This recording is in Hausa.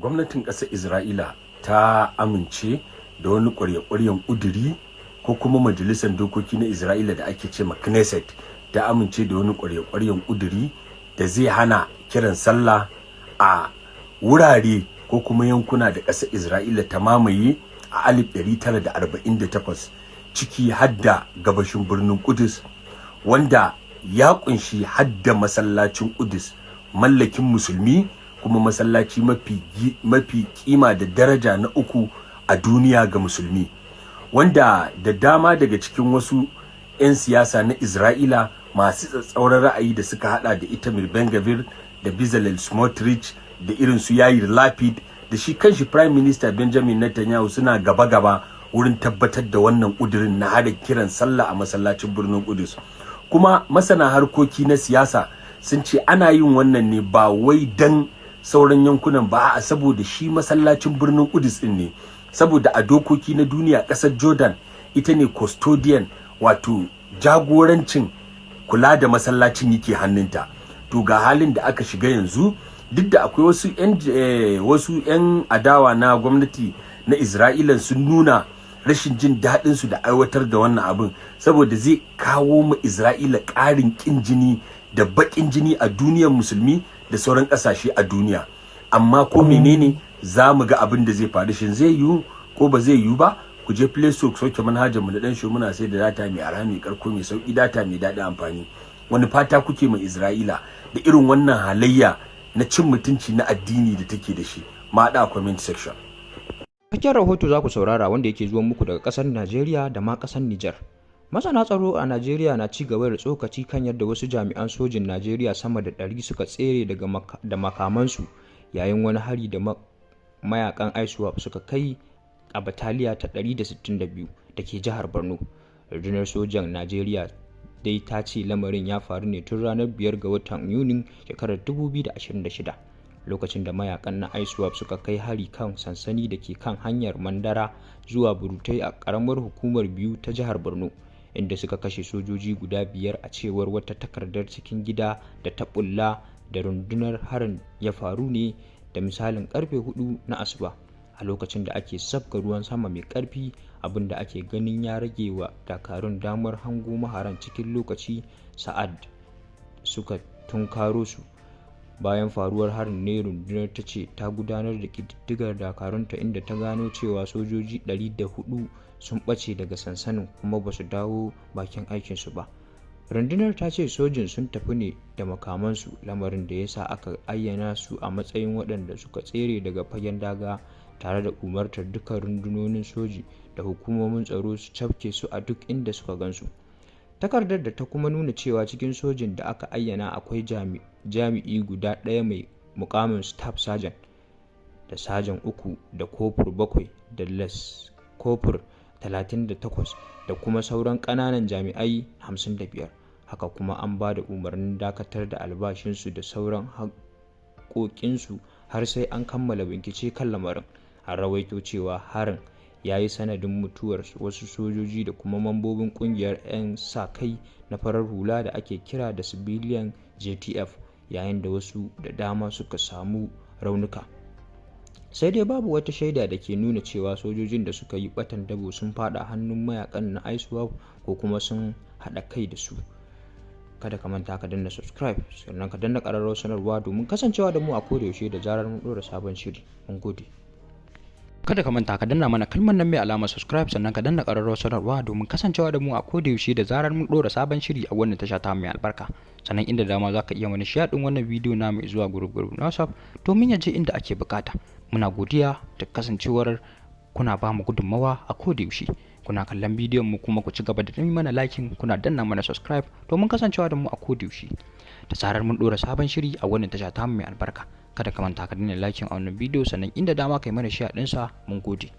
gwamnatin ƙasar Isra'ila ta amince da wani ƙwarya-ƙwaryen ƙuduri, ko kuma majalisar dokoki na Isra'ila da ake ce ma Knesset ta amince da wani ƙwarya-ƙwaryen ƙuduri da zai hana kiran sallah a wurare ko kuma yankuna da ƙasar Isra'ila ta mamaye a 1948, ciki hadda gabashin birnin Kudus, wanda ya kunshi hadda masallacin Kudus, mallakin musulmi kuma masallaci mafi kima da daraja na uku a duniya ga musulmi, wanda da dama daga cikin wasu 'yan siyasa na Isra'ila masu tsatsauran ra'ayi da suka hada da Itamar Ben-Gvir da Bezalel Smotrich da irin su Yair Lapid da shi kanshi Prime Minister Benjamin Netanyahu suna gaba-gaba wurin tabbatar da wannan kudirin na hada kiran sallah a masallacin birnin Kudus. Kuma masana harkoki na siyasa sun ce ana yin wannan ne ba wai dan sauran yankunan ba, a saboda shi masallacin birnin Kudus din ne, saboda a dokoki na duniya kasar Jordan ita ne custodian, wato jagorancin kula da masallacin yake hannunta. To ga halin da aka shiga yanzu, duk da akwai wasu 'yan adawa na gwamnati na Isra'ila sun nuna rashin jin daɗin su da aiwatar da wannan abin, saboda zai kawo ma Isra'ila ƙarin ƙin jini da baƙin jini a duniyar musulmi da sauran ƙasashe a duniya. Amma ko menene za mu ga abin da zai faru, shin zai yiwu ko ba zai yiwu ba? Ku je Play Store ku sauke manhajar mu da dan show, muna sai da data mai arha, mai karko, mai sauki, data mai daɗin amfani. Wani fata kuke mai Isra'ila da irin wannan halayya na cin mutunci na addini da take da shi? Ma haɗa a comment section. Cikakken rahoto za ku saurara wanda yake zuwa muku daga ƙasar Najeriya da ma ƙasar Nijar. Masana tsaro a Najeriya na ci gaba da tsokaci kan yadda wasu jami'an sojin Najeriya sama da 100 suka tsere da makamansu yayin wani hari da mayakan ISWAP suka kai a bataliya ta 162 da ke jihar Borno. Rundunar sojan Najeriya dai ta ce lamarin ya faru ne tun ranar 5 ga watan Yunin shekarar 2026, lokacin da mayakan na ISWAP suka kai hari kan sansani da ke kan hanyar Mandara zuwa Burutai a ƙaramar hukumar Biyu ta jihar Borno, inda suka kashe sojoji guda 5 a cewar wata takardar cikin gida da ta bulla da rundunar. Harin ya faru ne da misalin karfe 4 na asuba a lokacin da ake sabga ruwan sama mai karfi, abin da ake ganin ya rage wa dakarun damar hango maharan cikin lokaci sa'ad suka tunkaro su. Bayan faruwar harin ne rundunar ta ce ta gudanar da ƙididdigar dakarunta, inda ta gano cewa sojoji 104 sun ɓace daga sansanin kuma ba su dawo bakin aikinsu ba. Rundunar ta ce sojin sun tafi ne da makamansu, lamarin da ya sa aka ayyana su a matsayin waɗanda suka tsere daga fagen daga, tare da umartar dukkan rundunonin soji da hukumomin tsaro su cafke su a duk inda suka gansu. Takardar da ta kuma nuna cewa cikin sojin da aka ayyana akwai jami'i guda ɗaya mai mukamin staff sergeant da sajan 3 da kofur 7 da les kofur 38 da kuma sauran ƙananan jami'ai 55. Haka kuma an ba da umarnin dakatar da albashinsu da sauran haƙoƙinsu har sai an kammala bincike kan lamarin. An rawaito cewa harin ya yi sanadin mutuwar wasu sojoji da kuma mambobin kungiyar 'yan sa-kai na farar hula da ake kira da civilian JTF, yayin da wasu da dama suka samu raunuka. Sai dai babu wata shaida da ke nuna cewa sojojin da suka yi batan dabo sun fada hannun mayakan na ISWAP ko kuma sun haɗa kai da su. Kada ka manta ka danna subscribe, sannan ka danna ƙararrawar sanarwa domin kasancewa da mu a kodayaushe da zarar mun ɗora sabon shiri. Mun gode. Kada ka manta ka danna mana kalmar nan mai alamar subscribe, sannan ka danna ƙararrawar sanarwa domin kasancewa da mu a kodayaushe da zarar mun ɗora sabon shiri a wannan tasha ta mai albarka. Sannan inda dama za ka iya wani share ɗin wannan bidiyo na mai zuwa group na WhatsApp domin ya je inda ake bukata. Muna godiya da kasancewar kuna ba mu gudunmawa a kodayaushe. Kuna kallon bidiyon mu kuma ku ci gaba da yi mana liking, kuna danna mana subscribe domin kasancewa da mu a kodayaushe da zarar mun ɗora sabon shiri a wannan tasha ta mai albarka. Kada ka manta ka danna liking a wannan bidiyo, sannan inda dama kai mana share ɗinsa. Mun gode.